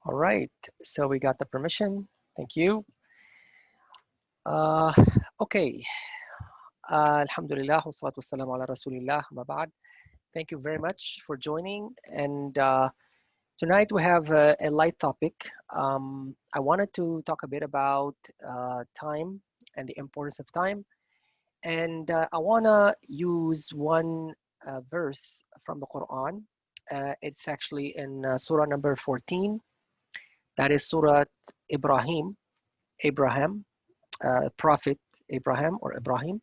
All right, so we got the permission. Thank you. Uh, okay. Alhamdulillah, wassalatu wassalamu ala rasulillah, ma ba'd. Thank you very much for joining. And tonight we have a light topic. I wanted to talk a bit about time and the importance of time. And I want to use one verse from the Quran. It's actually in Surah number 14. That is Surah Ibrahim, Abraham, Prophet Abraham or Ibrahim.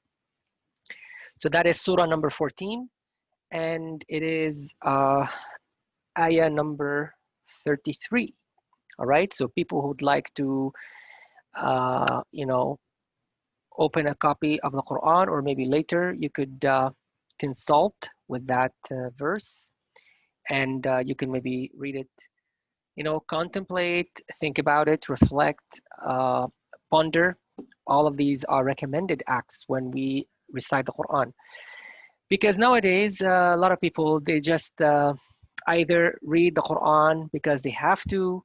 So that is Surah number 14, and it is ayah number 33. All right, so people who would like to, you know, open a copy of the Quran, or maybe later you could consult with that verse, and you can maybe read it, you know, contemplate, think about it, reflect, ponder. All of these are recommended acts when we recite the Quran. Because nowadays, a lot of people, they just either read the Quran because they have to,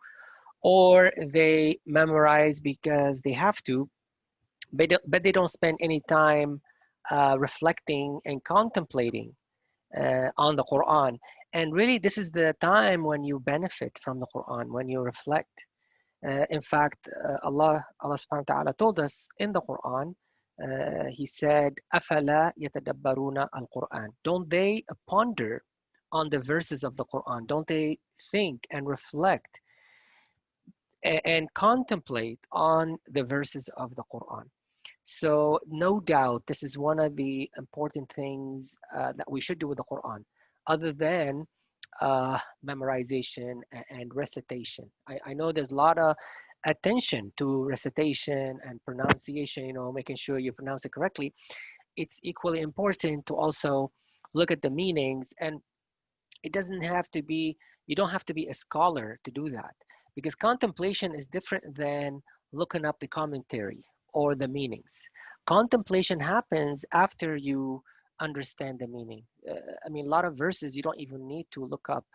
or they memorize because they have to, but they don't spend any time reflecting and contemplating on the Quran. And really, this is the time when you benefit from the Quran, when you reflect. In fact, Allah subhanahu wa ta'ala told us in the Quran, He said, أَفَلَا يَتَدَبَّرُونَ الْقُرْآنَ. Don't they ponder on the verses of the Quran? Don't they think and reflect and contemplate on the verses of the Quran? So no doubt, this is one of the important things that we should do with the Quran, other than memorization and recitation. I know there's a lot of attention to recitation and pronunciation, you know, making sure you pronounce it correctly. It's equally important to also look at the meanings, and it doesn't have to be, you don't have to be a scholar to do that, because contemplation is different than looking up the commentary or the meanings. Contemplation happens after you understand the meaning. I mean, a lot of verses you don't even need to look up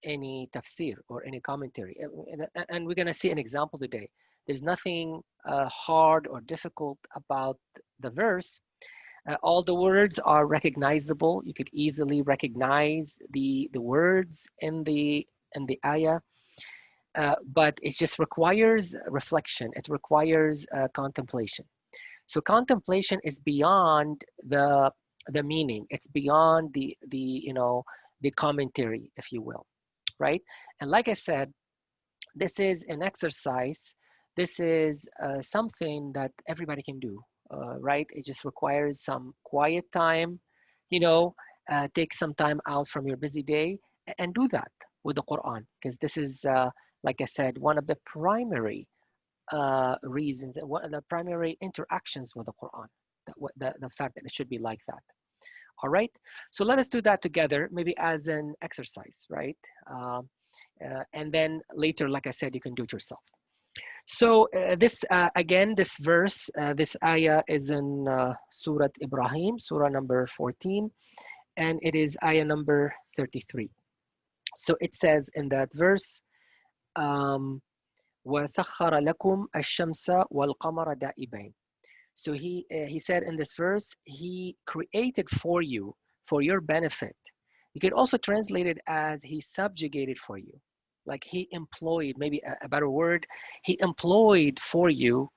any tafsir or any commentary. And we're going to see an example today. There's nothing hard or difficult about the verse. All the words are recognizable. You could easily recognize the words in the ayah. But it just requires reflection. It requires contemplation. So contemplation is beyond the meaning. It's beyond the you know, the commentary, if you will, right? And like I said, this is an exercise. This is something that everybody can do, right? It just requires some quiet time, you know, take some time out from your busy day and do that with the Quran, because this is, like I said, one of the primary reasons and one of the primary interactions with the Quran, the fact that it should be like that. All right, so let us do that together, maybe as an exercise, right? And then later, like I said, you can do it yourself. So this, again, this verse, this ayah is in Surah Ibrahim, Surah number 14, and it is ayah number 33. So it says in that verse, وَسَخَّرَ لَكُمْ الشَّمْسَ وَالْقَمَرَ دَائِبَيْنِ. So he said in this verse, he created for you, for your benefit. You could also translate it as he subjugated for you. Like he employed, maybe a better word, he employed for you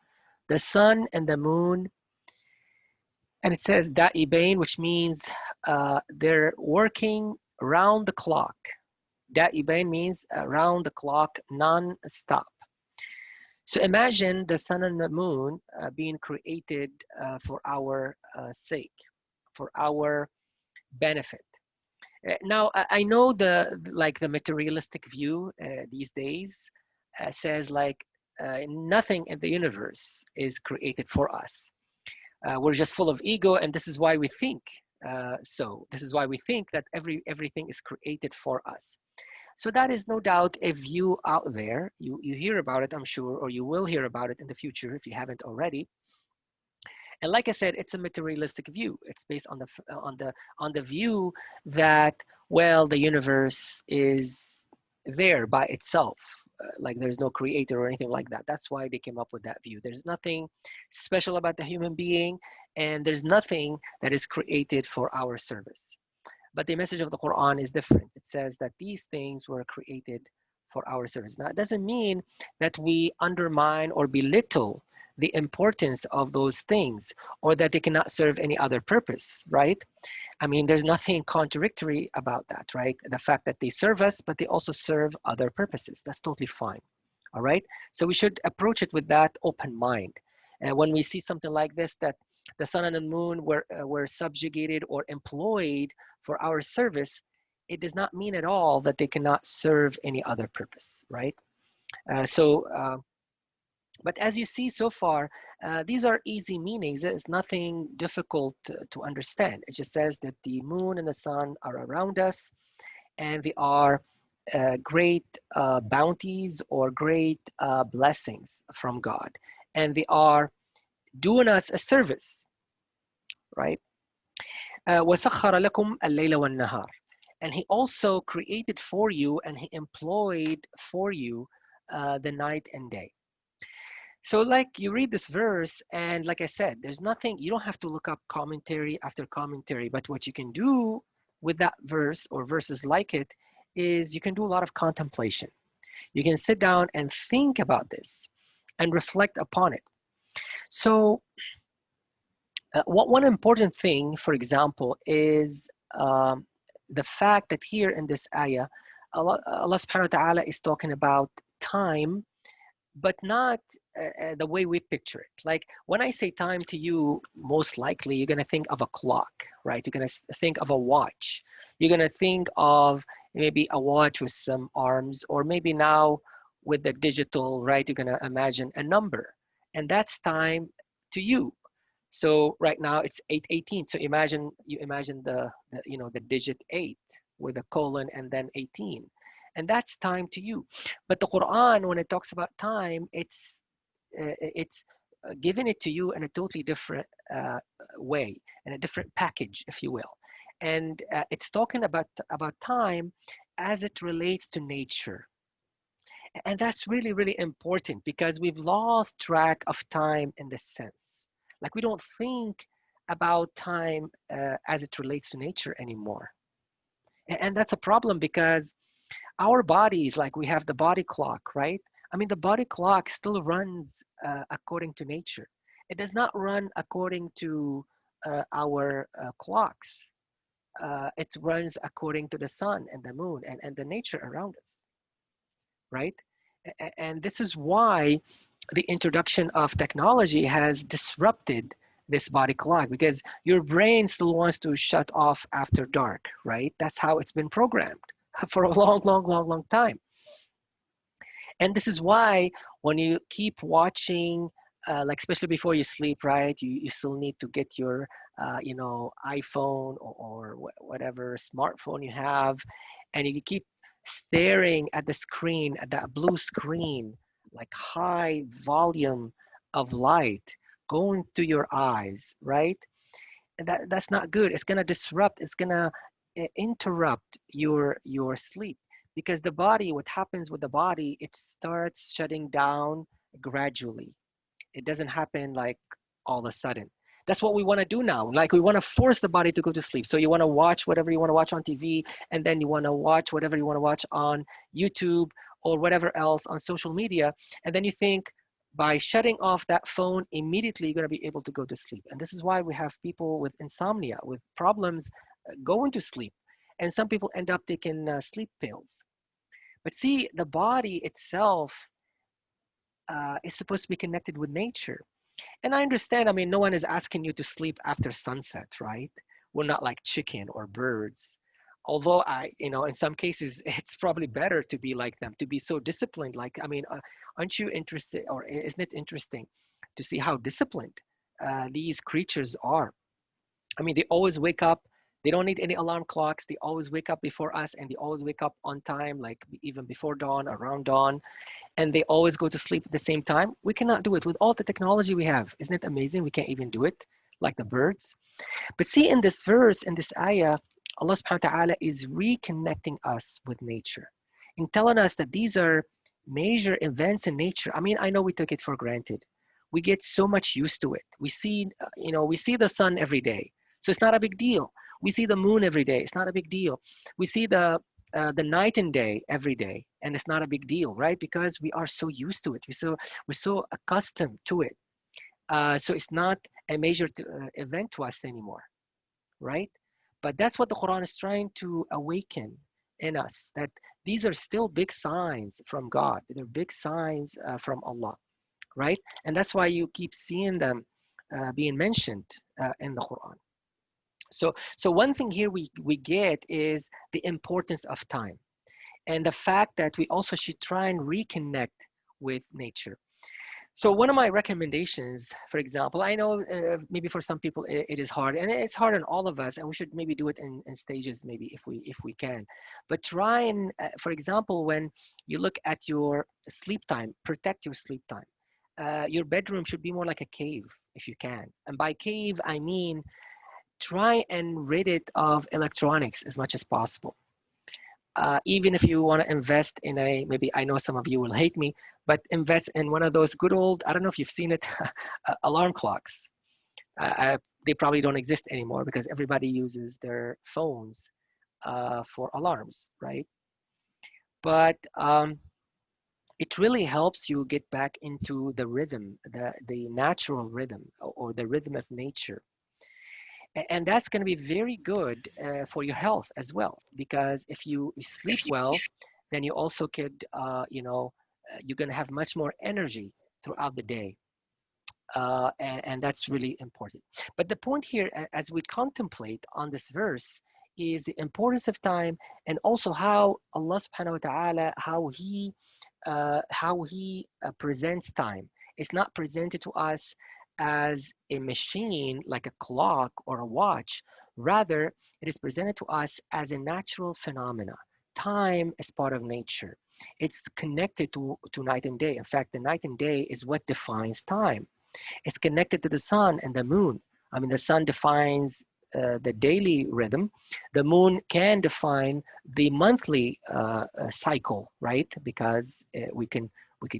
the sun and the moon. And it says da'ibain, which means they're working round the clock. Da'ibain means around the clock, non-stop. So imagine the sun and the moon being created for our sake, for our benefit. Now, I know the materialistic view these days says like nothing in the universe is created for us. We're just full of ego, and this is why we think so. This is why we think that everything is created for us. So that is no doubt a view out there. You hear about it, I'm sure, or you will hear about it in the future if you haven't already. And like I said, it's a materialistic view. It's based on the view that, well, the universe is there by itself. like there's no creator or anything like that. That's why they came up with that view. There's nothing special about the human being, and there's nothing that is created for our service. But the message of the Quran is different. It says that these things were created for our service. Now, it doesn't mean that we undermine or belittle the importance of those things, or that they cannot serve any other purpose, right? I mean, there's nothing contradictory about that, right? The fact that they serve us, but they also serve other purposes. That's totally fine, all right? So we should approach it with that open mind. And when we see something like this, that the sun and the moon were subjugated or employed for our service, it does not mean at all that they cannot serve any other purpose, right? But as you see so far, these are easy meanings. It's nothing difficult to understand. It just says that the moon and the sun are around us, and they are great bounties or great blessings from God. And they are doing us a service, right? وَسَخَّرَ لَكُمْ اللَّيْلَ وَالنَّهَارَ. And he also created for you, and he employed for you the night and day. So like you read this verse, and like I said, there's nothing, you don't have to look up commentary after commentary, but what you can do with that verse or verses like it is you can do a lot of contemplation. You can sit down and think about this and reflect upon it. So one important thing, for example, is the fact that here in this ayah, Allah subhanahu wa ta'ala is talking about time, but not the way we picture it. Like when I say time to you, most likely you're going to think of a clock, right? You're going to think of a watch. You're going to think of maybe a watch with some arms, or maybe now with the digital, right? You're going to imagine a number, and that's time to you. So right now it's 8:18. So you imagine the digit 8 with a colon and then 18. And that's time to you. But the Quran, when it talks about time, it's giving it to you in a totally different way, in a different package, if you will. And it's talking about time as it relates to nature. And that's really, really important, because we've lost track of time in this sense. Like we don't think about time as it relates to nature anymore. And that's a problem, because our bodies, like we have the body clock, right? I mean, the body clock still runs according to nature. It does not run according to our clocks. It runs according to the sun and the moon and the nature around us, right? And this is why the introduction of technology has disrupted this body clock, because your brain still wants to shut off after dark, right? That's how it's been programmed for a long, long, long, long time. And this is why when you keep watching, like especially before you sleep, right? You still need to get your, iPhone or whatever smartphone you have, and you keep staring at the screen, at that blue screen, like high volume of light going to your eyes, right? And that's not good. It's gonna disrupt. It's gonna interrupt your sleep, because the body, what happens with the body, it starts shutting down gradually. It doesn't happen like all of a sudden. That's what we want to do now. Like we want to force the body to go to sleep. So you want to watch whatever you want to watch on TV, and then you want to watch whatever you want to watch on YouTube or whatever else on social media. And then you think by shutting off that phone, immediately you're going to be able to go to sleep. And this is why we have people with insomnia, with problems going to sleep. And some people end up taking sleep pills. But see, the body itself is supposed to be connected with nature. And I understand, I mean, no one is asking you to sleep after sunset, right? We're not like chicken or birds. Although in some cases, it's probably better to be like them, to be so disciplined. Like, I mean, aren't you interested, or isn't it interesting to see how disciplined these creatures are? I mean, they always wake up. They don't need any alarm clocks. They always wake up before us, and they always wake up on time, like even before dawn, around dawn, and they always go to sleep at the same time. We cannot do it with all the technology we have. Isn't it amazing? We can't even do it like the birds. But see, in this verse, in this ayah, Allah subhanahu wa ta'ala is reconnecting us with nature and telling us that these are major events in nature. I mean, I know we took it for granted. We get so much used to it. We see, we see the sun every day, so it's not a big deal. We see the moon every day. It's not a big deal. We see the night and day every day, and it's not a big deal, right? Because we are so used to it. We're so accustomed to it. So it's not a major event to us anymore, right? But that's what the Quran is trying to awaken in us, that these are still big signs from God. They're big signs from Allah, right? And that's why you keep seeing them being mentioned in the Quran. So one thing here we get is the importance of time, and the fact that we also should try and reconnect with nature. So one of my recommendations, for example, I know maybe for some people it is hard, and it's hard on all of us, and we should maybe do it in stages, maybe if we can. But try and, for example, when you look at your sleep time, protect your sleep time. Your bedroom should be more like a cave if you can. And by cave, I mean try and rid it of electronics as much as possible. Even if you want to invest in maybe I know some of you will hate me, but invest in one of those good old, I don't know if you've seen it, alarm clocks. They probably don't exist anymore because everybody uses their phones for alarms, right? But it really helps you get back into the rhythm, the natural rhythm, or the rhythm of nature. And that's going to be very good for your health as well, because if you sleep well, then you also could, you're going to have much more energy throughout the day. And that's really important. But the point here, as we contemplate on this verse, is the importance of time, and also how Allah subhanahu wa ta'ala, how he presents time. It's not presented to us as a machine like a clock or a watch. Rather, it is presented to us as a natural phenomena. Time is part of nature. It's connected to night and day. In fact, the night and day is what defines time. It's connected to the sun and the moon. I mean, the sun defines the daily rhythm. The moon can define the monthly cycle, right? Because we could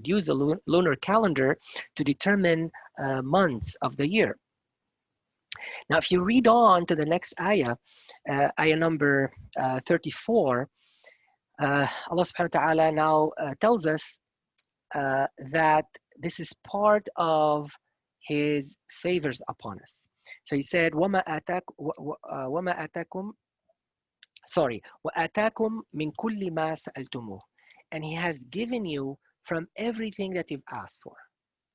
use a lunar calendar to determine months of the year. Now, if you read on to the next ayah, ayah number 34, Allah subhanahu wa ta'ala now tells us that this is part of his favors upon us. So he said, وَمَا آتَاكُمْ وَآتَاكُمْ مِنْ كُلِّ مَا سَأَلْتُمُوهُ. And he has given you from everything that you've asked for.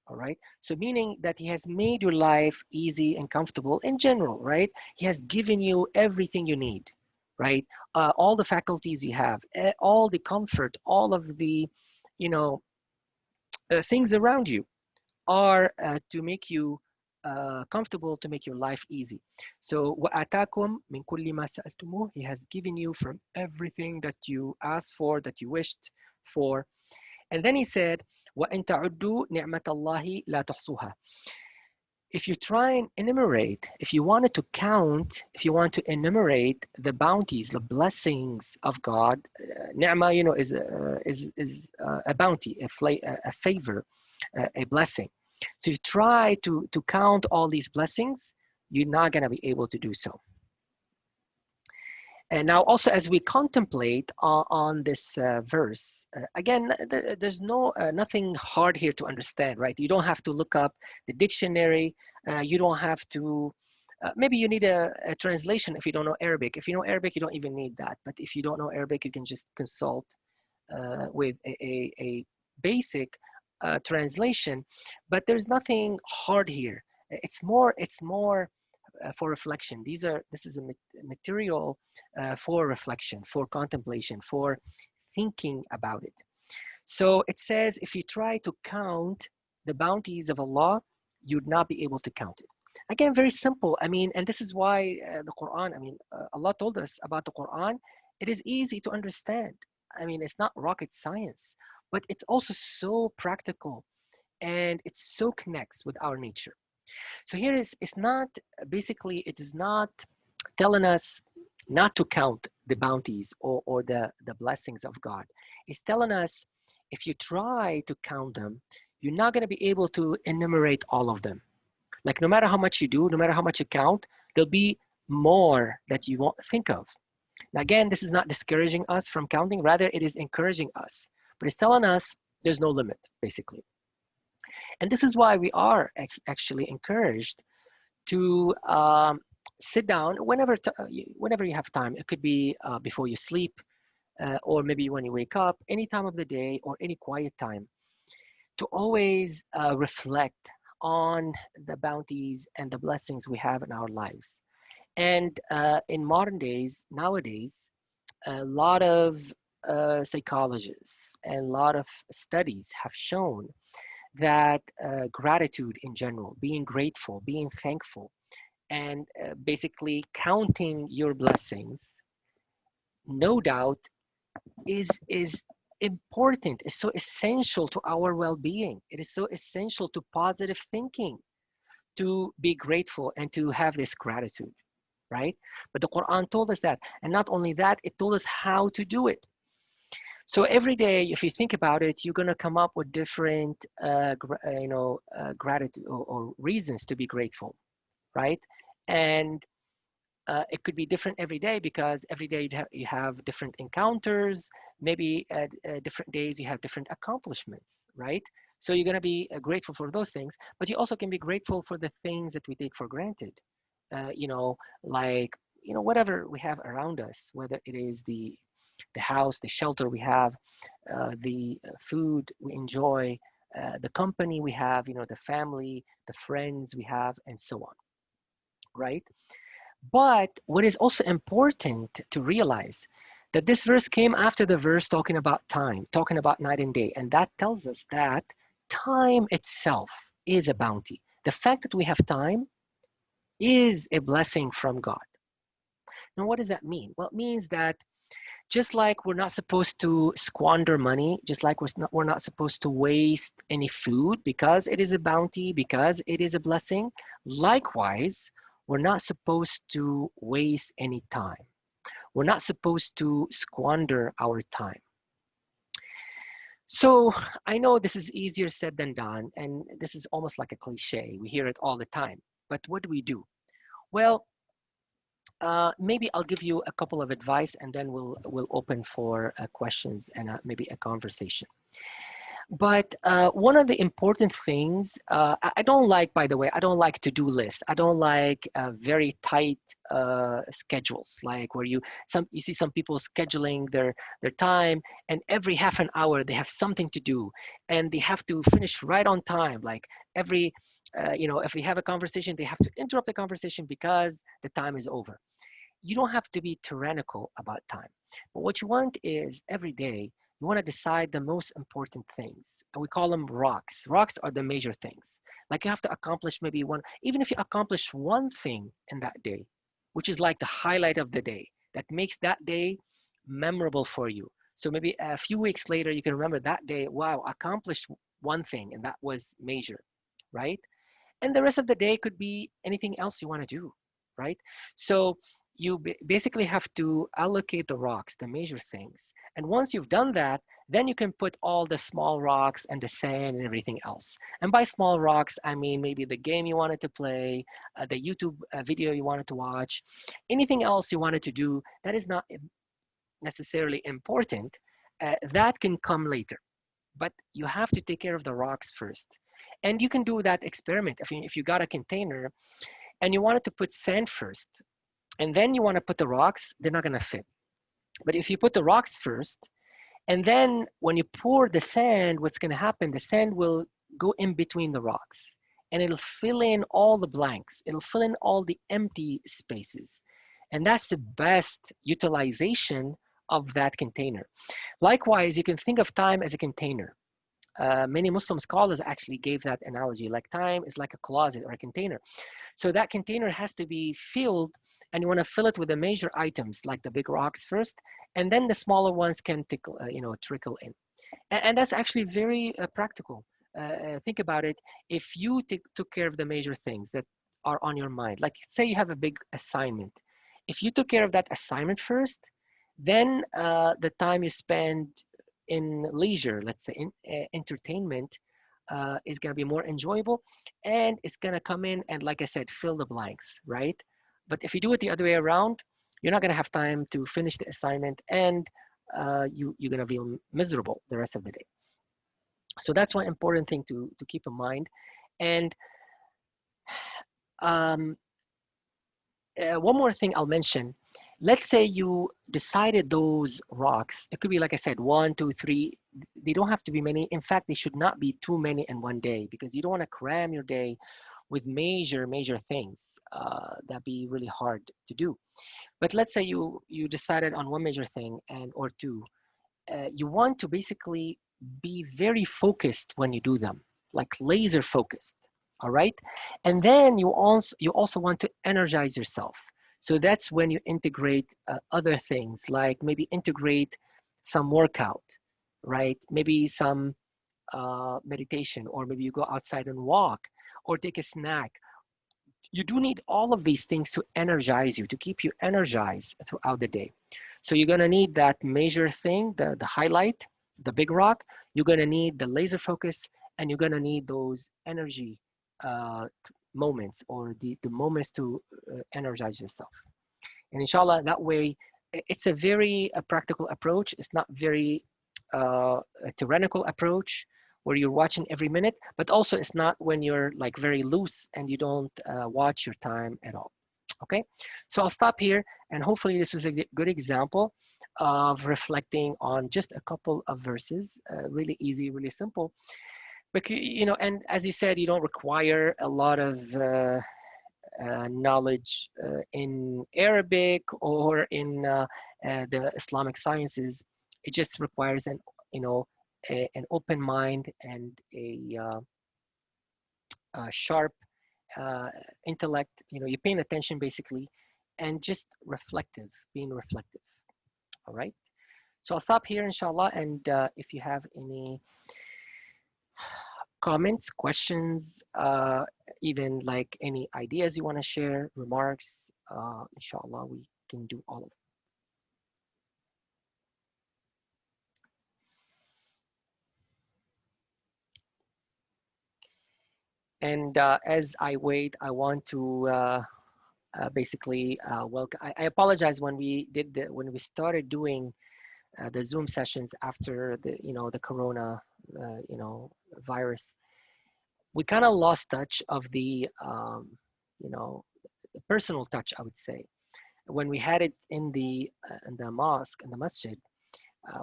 All right. So meaning that he has made your life easy and comfortable in general, right? He has given you everything you need, right? All the faculties you have, all the comfort, all of the, you know, things around you are to make you comfortable, to make your life easy. So وَآتَاكُمْ مِنْ كُلِّ مَا سَأَلْتُمُوهُ. He has given you from everything that you asked for, that you wished for. And then he said, وَإِن تَعُدُّوا نِعْمَةَ اللَّهِ لَا تُحْصُوهَا. If you try and enumerate, if you wanted to count, if you want to enumerate the bounties, the blessings of God, ni'mah, is a bounty, a favor, a blessing. So if you try to count all these blessings, you're not going to be able to do so. And now also as we contemplate on this verse, again, there's nothing hard here to understand, right? You don't have to look up the dictionary. You don't have to, maybe you need a translation if you don't know Arabic. If you know Arabic, you don't even need that. But if you don't know Arabic, you can just consult with a basic translation. But there's nothing hard here. It's more for reflection. This is a material for reflection, for contemplation, for thinking about it. So it says, if you try to count the bounties of Allah, you'd not be able to count it. Again, very simple. I mean, and this is why the Quran, Allah told us about the Quran. It is easy to understand. I mean, it's not rocket science, but it's also so practical, and it so connects with our nature. So here it's not, basically, it is not telling us not to count the bounties or the blessings of God. It's telling us if you try to count them, you're not going to be able to enumerate all of them. Like no matter how much you do, no matter how much you count, there'll be more that you won't think of. Now, again, this is not discouraging us from counting, rather, it is encouraging us. But it's telling us there's no limit, basically. And this is why we are actually encouraged to sit down whenever you have time. It could be before you sleep, or maybe when you wake up, any time of the day or any quiet time, to always reflect on the bounties and the blessings we have in our lives. And in modern days, nowadays, a lot of psychologists and a lot of studies have shown that gratitude in general, being grateful, being thankful, and basically counting your blessings, no doubt is important, is so essential to our well-being. It is so essential to positive thinking, to be grateful and to have this gratitude, right? But the Quran told us that, and not only that, it told us how to do it. So every day, if you think about it, you're going to come up with different, gratitude or reasons to be grateful, right? And it could be different every day because every day you have different encounters. Maybe at different days you have different accomplishments, right? So you're going to be grateful for those things, but you also can be grateful for the things that we take for granted. Like whatever we have around us, whether it is the house, the shelter we have, the food we enjoy, the company we have, the family, the friends we have, and so on, right? But what is also important to realize that this verse came after the verse talking about time, talking about night and day. And that tells us that time itself is a bounty. The fact that we have time is a blessing from God. Now, what does that mean? Well, it means that just like we're not supposed to squander money, just like we're not supposed to waste any food because it is a bounty, because it is a blessing, likewise, we're not supposed to waste any time. We're not supposed to squander our time. So I know this is easier said than done, and this is almost like a cliche. We hear it all the time. But what do we do? Well, maybe I'll give you a couple of advice, and then we'll open for questions and maybe a conversation. But one of the important things, I don't like, by the way, I don't like to-do lists. I don't like very tight schedules, like where you see some people scheduling their time, and every half an hour they have something to do, and they have to finish right on time. Like if they have a conversation, they have to interrupt the conversation because the time is over. You don't have to be tyrannical about time. But what you want is every day, you want to decide the most important things. And we call them rocks. Rocks are the major things. Like you have to accomplish maybe one, even if you accomplish one thing in that day, which is like the highlight of the day, that makes that day memorable for you. So maybe a few weeks later, you can remember that day, wow, I accomplished one thing and that was major, right? And the rest of the day could be anything else you want to do, right? So you basically have to allocate the rocks, the major things. And once you've done that, then you can put all the small rocks and the sand and everything else. And by small rocks, I mean maybe the game you wanted to play, the YouTube video you wanted to watch, anything else you wanted to do that is not necessarily important, that can come later. But you have to take care of the rocks first. And you can do that experiment. If you got a container and you wanted to put sand first, and then you want to put the rocks, they're not going to fit. But if you put the rocks first, and then when you pour the sand, what's going to happen? The sand will go in between the rocks and it'll fill in all the blanks. It'll fill in all the empty spaces. And that's the best utilization of that container. Likewise, you can think of time as a container. Many Muslim scholars actually gave that analogy, like time is like a closet or a container. So that container has to be filled, and you want to fill it with the major items like the big rocks first, and then the smaller ones can trickle in. And that's actually very practical. Think about it. If you took care of the major things that are on your mind, like say you have a big assignment, if you took care of that assignment first, then the time you spend in leisure, let's say in entertainment, is going to be more enjoyable, and it's going to come in and, like I said, fill the blanks, right? But if you do it the other way around, you're not going to have time to finish the assignment, and you're going to feel miserable the rest of the day. So that's one important thing to keep in mind. And um, one more thing I'll mention. Let's say you decided those rocks. It could be, like I said, one, two, three. They don't have to be many. In fact, they should not be too many in one day, because you don't want to cram your day with major things. That'd be really hard to do. But let's say you decided on one major thing, and or two. You want to basically be very focused when you do them, like laser focused. All right. And then you also want to energize yourself. So that's when you integrate other things, like maybe integrate some workout, right? Maybe some meditation, or maybe you go outside and walk, or take a snack. You do need all of these things to energize you, to keep you energized throughout the day. So you're going to need that major thing, the highlight, the big rock. You're going to need the laser focus, and you're going to need those energy moments, or the moments to energize yourself. And inshallah, that way, it's a very practical approach. It's not very a tyrannical approach where you're watching every minute, but also it's not when you're like very loose and you don't watch your time at all. Okay, so I'll stop here, and hopefully this was a good example of reflecting on just a couple of verses. Really easy, really simple. But and as you said, you don't require a lot of knowledge in Arabic or in the Islamic sciences. It just requires you know, an open mind and a sharp intellect. You're paying attention basically, and just being reflective. All right. So I'll stop here, inshallah. And if you have any comments, questions, even like any ideas you want to share, remarks, inshallah, we can do all of it. And as I wait, I want to basically welcome. I apologize when we started doing the Zoom sessions after the Corona virus. We kind of lost touch of you know the personal touch, I would say. When we had it in the mosque, in the masjid,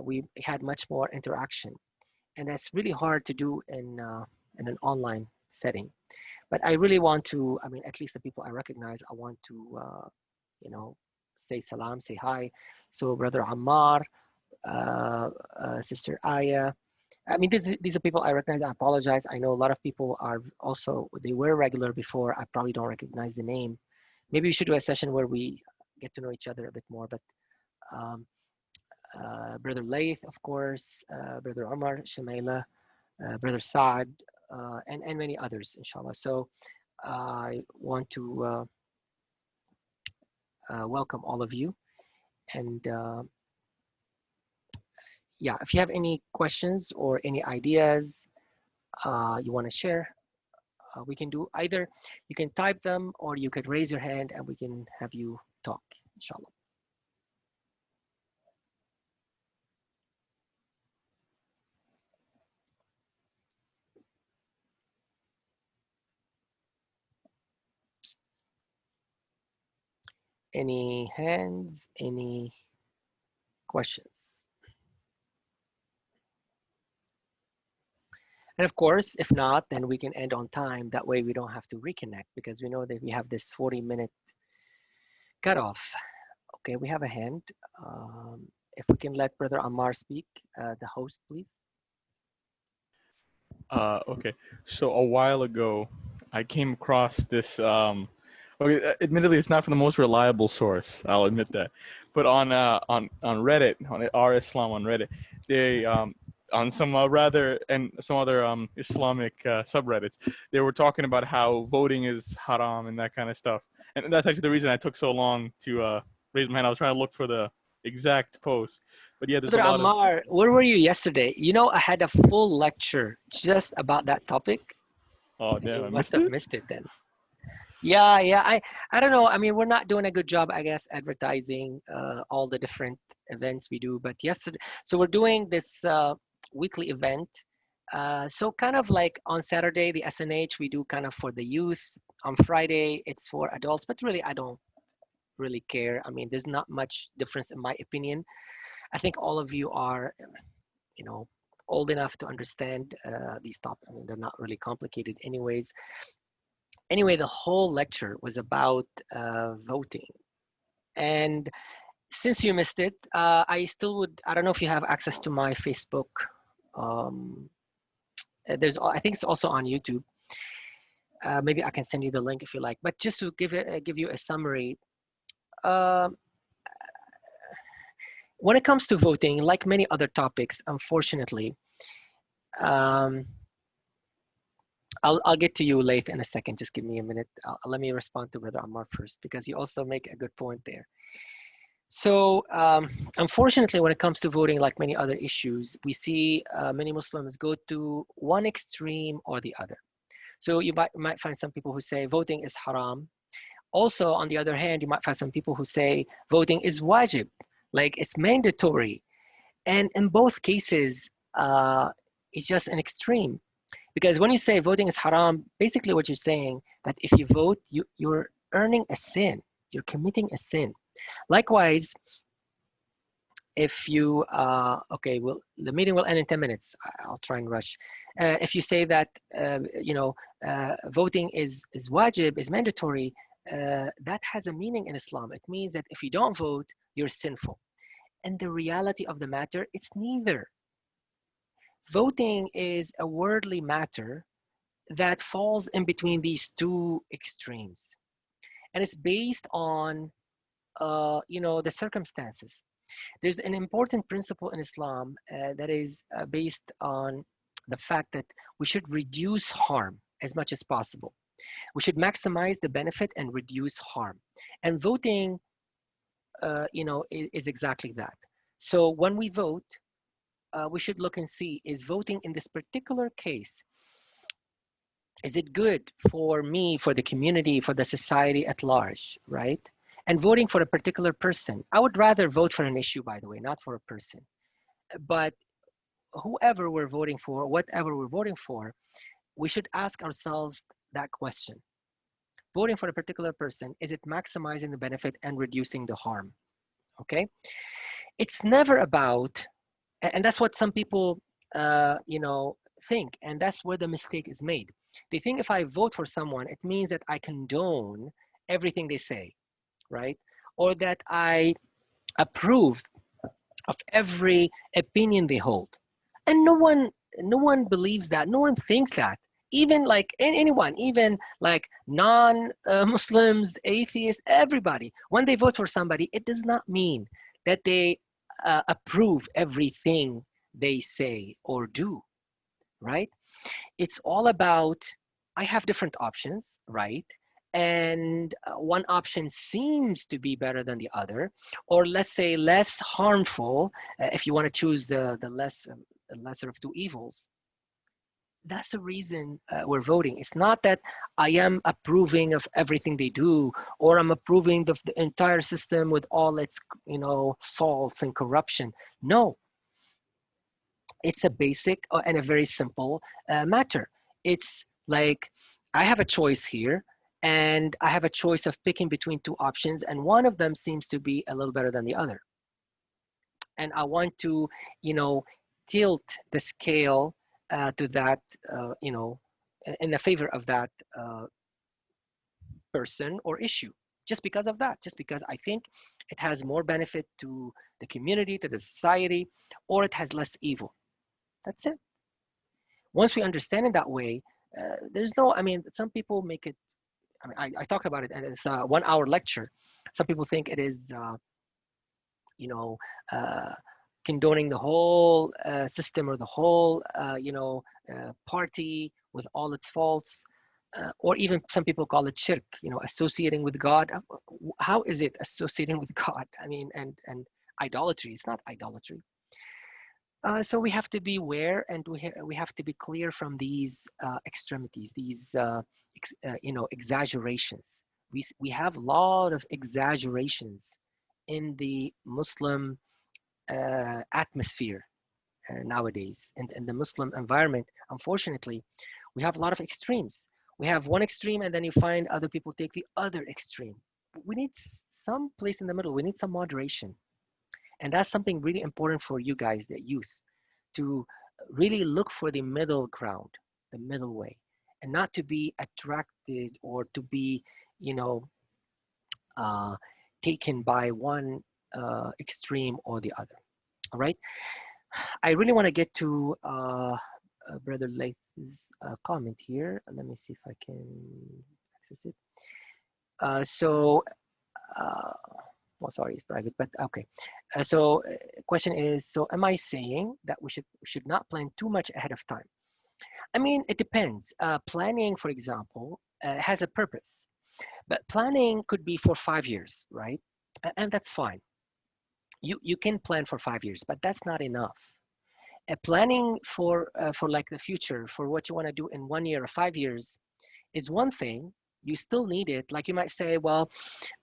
we had much more interaction, and that's really hard to do in an online setting. But I really want to, I mean, at least the people I recognize, I want to, you know, say salam, say hi. So Brother Ammar, Sister Aya. I mean, these are people I recognize. I apologize. I know a lot of people are also, they were regular before. I probably don't recognize the name. Maybe we should do a session where we get to know each other a bit more. But um, Brother Laith, of course, Brother Omar, Shamaila, Brother Saad, and many others, inshallah. So I want to welcome all of you. And yeah, if you have any questions or any ideas you want to share, we can do either. You can type them, or you could raise your hand and we can have you talk, inshallah. Any hands, any questions? And of course, if not, then we can end on time. That way we don't have to reconnect, because we know that we have this 40-minute cutoff. Okay, we have a hand. If we can let Brother Ammar speak, the host, please. Okay. So a while ago, I came across this. Okay, admittedly, it's not from the most reliable source. I'll admit that. But on Reddit, on R Islam on Reddit, they on some rather and some other Islamic subreddits, they were talking about how voting is haram and that kind of stuff. And that's actually the reason I took so long to raise my hand. I was trying to look for the exact post. But yeah, there's a Brother lot of. Ammar, where were you yesterday? You know, I had a full lecture just about that topic. Oh damn, You I must missed have it. missed it then. Yeah, yeah. I don't know. I mean, we're not doing a good job, I guess, advertising all the different events we do. But yesterday, so we're doing this weekly event. So kind of like on Saturday, the SNH we do kind of for the youth. On Friday, it's for adults. But really, I don't really care. I mean, there's not much difference in my opinion. I think all of you are, you know, old enough to understand these topics. I mean, they're not really complicated, anyways. Anyway, the whole lecture was about voting. And since you missed it, I still would, I don't know if you have access to my Facebook. Um, I think it's also on YouTube. Maybe I can send you the link if you like. But just to give you a summary, uh, when it comes to voting, like many other topics, unfortunately, um, I'll get to you, Laith, in a second. Just give me a minute. Let me respond to Brother Ammar first, because you also make a good point there. So, unfortunately, when it comes to voting, like many other issues, we see many Muslims go to one extreme or the other. So you might find some people who say voting is haram. Also, on the other hand, you might find some people who say voting is wajib, like it's mandatory. And in both cases, it's just an extreme. Because when you say voting is haram, basically what you're saying that if you vote, you're earning a sin. You're committing a sin. Likewise, if you okay, well, the meeting will end in 10 minutes. I'll try and rush. If you say that voting is wajib, is mandatory, that has a meaning in Islam. It means that if you don't vote, you're sinful. And the reality of the matter, it's neither. Voting is a worldly matter that falls in between these two extremes, and it's based on the circumstances. There's an important principle in Islam that is based on the fact that we should reduce harm as much as possible. We should maximize the benefit and reduce harm. And voting, is exactly that. So when we vote, we should look and see, is voting in this particular case, is it good for me, for the community, for the society at large, right? And voting for a particular person. I would rather vote for an issue, by the way, not for a person. But whoever we're voting for, whatever we're voting for, we should ask ourselves that question. Voting for a particular person, is it maximizing the benefit and reducing the harm? Okay? It's never about, and that's what some people, think, and that's where the mistake is made. They think if I vote for someone, it means that I condone everything they say, right? Or that I approve of every opinion they hold. And no one believes that. No one thinks that. Even like anyone, even like non-Muslims, atheists, everybody, when they vote for somebody, it does not mean that they approve everything they say or do, right? It's all about, I have different options, right? And one option seems to be better than the other, or let's say less harmful, if you want to choose the lesser of two evils. That's the reason we're voting. It's not that I am approving of everything they do, or I'm approving of the entire system with all its, faults and corruption. No, it's a basic and a very simple matter. It's like I have a choice here, and I have a choice of picking between two options, and one of them seems to be a little better than the other. And I want to, you know, tilt the scale to that, in the favor of that person or issue. Just because of that, just because I think it has more benefit to the community, to the society, or it has less evil. That's it. Once we understand it that way, there's no, I mean, some people make it, I mean, I talked about it, and it's a 1 hour lecture. Some people think it is, you know, uh, condoning the whole system, or the whole, party with all its faults. Or even some people call it shirk, associating with God. How is it associating with God? I mean, and idolatry. It's not idolatry. So we have to be aware, and we have to be clear from these extremities, these exaggerations. We have a lot of exaggerations in the Muslim atmosphere nowadays, and in the Muslim environment. Unfortunately, we have a lot of extremes. We have one extreme, and then you find other people take the other extreme. We need some place in the middle. We need some moderation. And that's something really important for you guys, the youth, to really look for the middle ground, the middle way, and not to be attracted or to be, you know, uh, taken by one extreme or the other. All right. I really want to get to Brother Lath's comment here. Let me see if I can access it. So, uh, well, sorry, it's private, but okay. Question is, so am I saying that we should not plan too much ahead of time? I mean, it depends. Planning, for example, has a purpose, but planning could be for 5 years, right? And that's fine. You can plan for 5 years, but that's not enough. Planning for like the future, for what you want to do in 1 year or 5 years, is one thing. You still need it. Like you might say, well,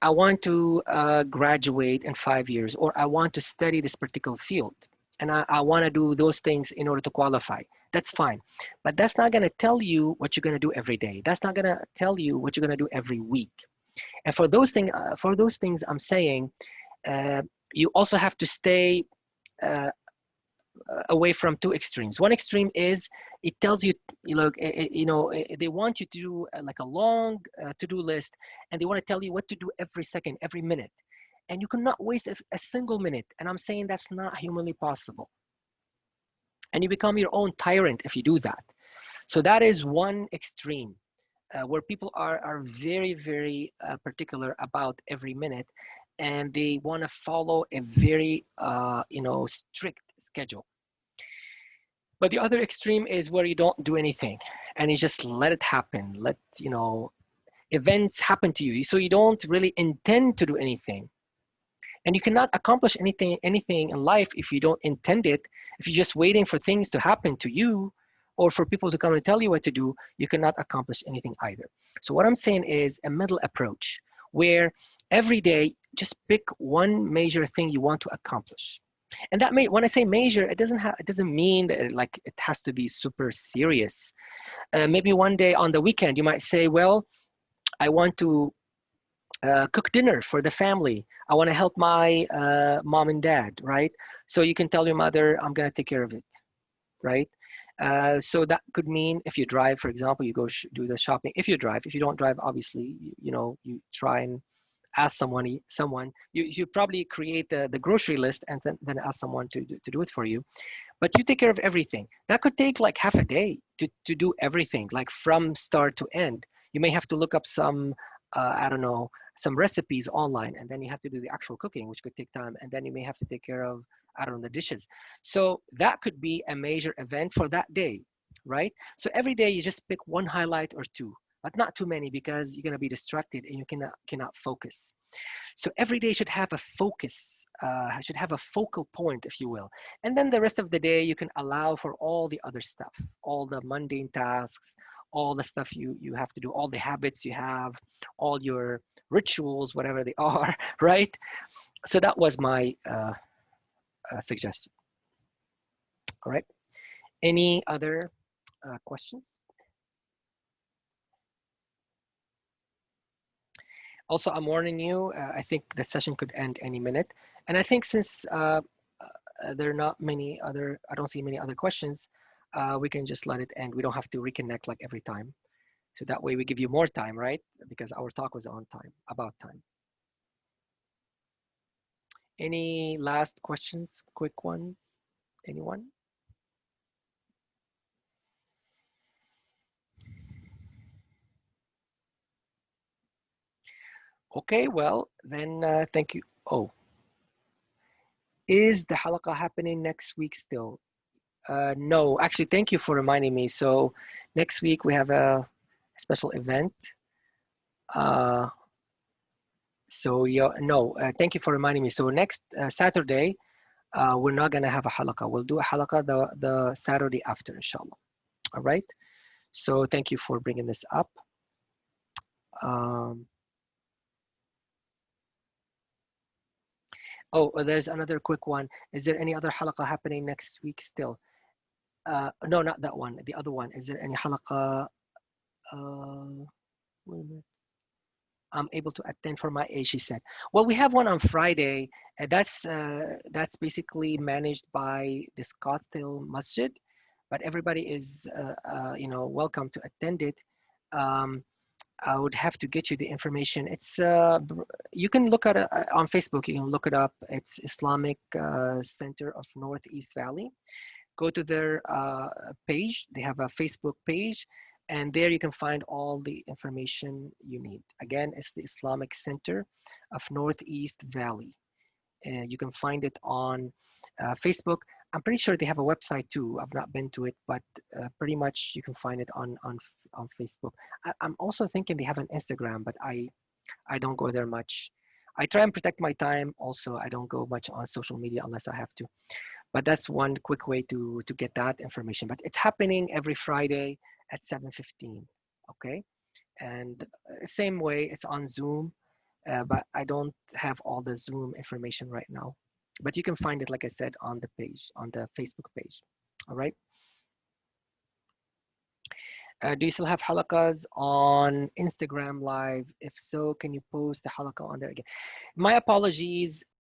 I want to graduate in 5 years, or I want to study this particular field, and I want to do those things in order to qualify. That's fine. But that's not going to tell you what you're going to do every day. That's not going to tell you what you're going to do every week. And for those things I'm saying, you also have to stay uh, away from two extremes. One extreme is it tells you, they want you to do like a long to-do list, and they want to tell you what to do every second, every minute, and you cannot waste a single minute. And I'm saying that's not humanly possible. And you become your own tyrant if you do that. So that is one extreme where people are very, very particular about every minute, and they want to follow a very, strict schedule. But the other extreme is where you don't do anything and you just let it happen. Let, events happen to you. So you don't really intend to do anything. And you cannot accomplish anything in life if you don't intend it. If you're just waiting for things to happen to you or for people to come and tell you what to do, you cannot accomplish anything either. So what I'm saying is a middle approach where every day just pick one major thing you want to accomplish. And that may, when I say major, it doesn't mean that it has to be super serious. Maybe one day on the weekend, you might say, well, I want to cook dinner for the family. I want to help my mom and dad, right? So you can tell your mother, I'm going to take care of it, right? So that could mean if you drive, for example, you go do the shopping. If you drive, if you don't drive, obviously, you try and ask someone. You probably create the grocery list and then ask someone to do it for you. But you take care of everything. That could take like half a day to do everything, like from start to end. You may have to look up some, I don't know, some recipes online, and then you have to do the actual cooking, which could take time. And then you may have to take care of, I don't know, the dishes. So that could be a major event for that day, right? So every day you just pick one highlight or two, but not too many because you're going to be distracted and you cannot focus. So every day should have a focus, should have a focal point, if you will. And then the rest of the day, you can allow for all the other stuff, all the mundane tasks, all the stuff you have to do, all the habits you have, all your rituals, whatever they are, right? So that was my suggestion. All right. Any other questions? Also, I'm warning you, I think the session could end any minute. And I think since there are not many other, I don't see many other questions, we can just let it end. We don't have to reconnect like every time. So that way we give you more time, right? Because our talk was on time, about time. Any last questions, quick ones? Anyone? Okay, well, then thank you. Oh, is the halaqa happening next week still? No, actually, thank you for reminding me. So next week we have a special event. Uh, So yeah, no, thank you for reminding me. So next Saturday, we're not gonna have a halaqah. We'll do a halaqah the Saturday after, inshallah. All right. So thank you for bringing this up. Um, oh, there's another quick one. Is there any other halaqah happening next week still? No, not that one. The other one. Is there any halaqah? Wait a minute. I'm able to attend for my age, she said. Well, we have one on Friday. That's basically managed by the Scottsdale Masjid, but everybody is welcome to attend it. Um, I would have to get you the information. You can look at it on Facebook. You can look it up. It's Islamic Center of Northeast Valley. Go to their page. They have a Facebook page, and there you can find all the information you need. Again, it's the Islamic Center of Northeast Valley. You can find it on Facebook. I'm pretty sure they have a website too. I've not been to it, but pretty much you can find it on Facebook. I'm also thinking they have an Instagram, but I don't go there much. I try and protect my time. Also, I don't go much on social media unless I have to. But that's one quick way to get that information. But it's happening every Friday at 7:15. Okay, and same way it's on Zoom, but I don't have all the Zoom information right now. But you can find it, like I said, on the page, on the Facebook page. All right. Do you still have halakas on Instagram Live? If so, can you post the halakah on there again? My apologies.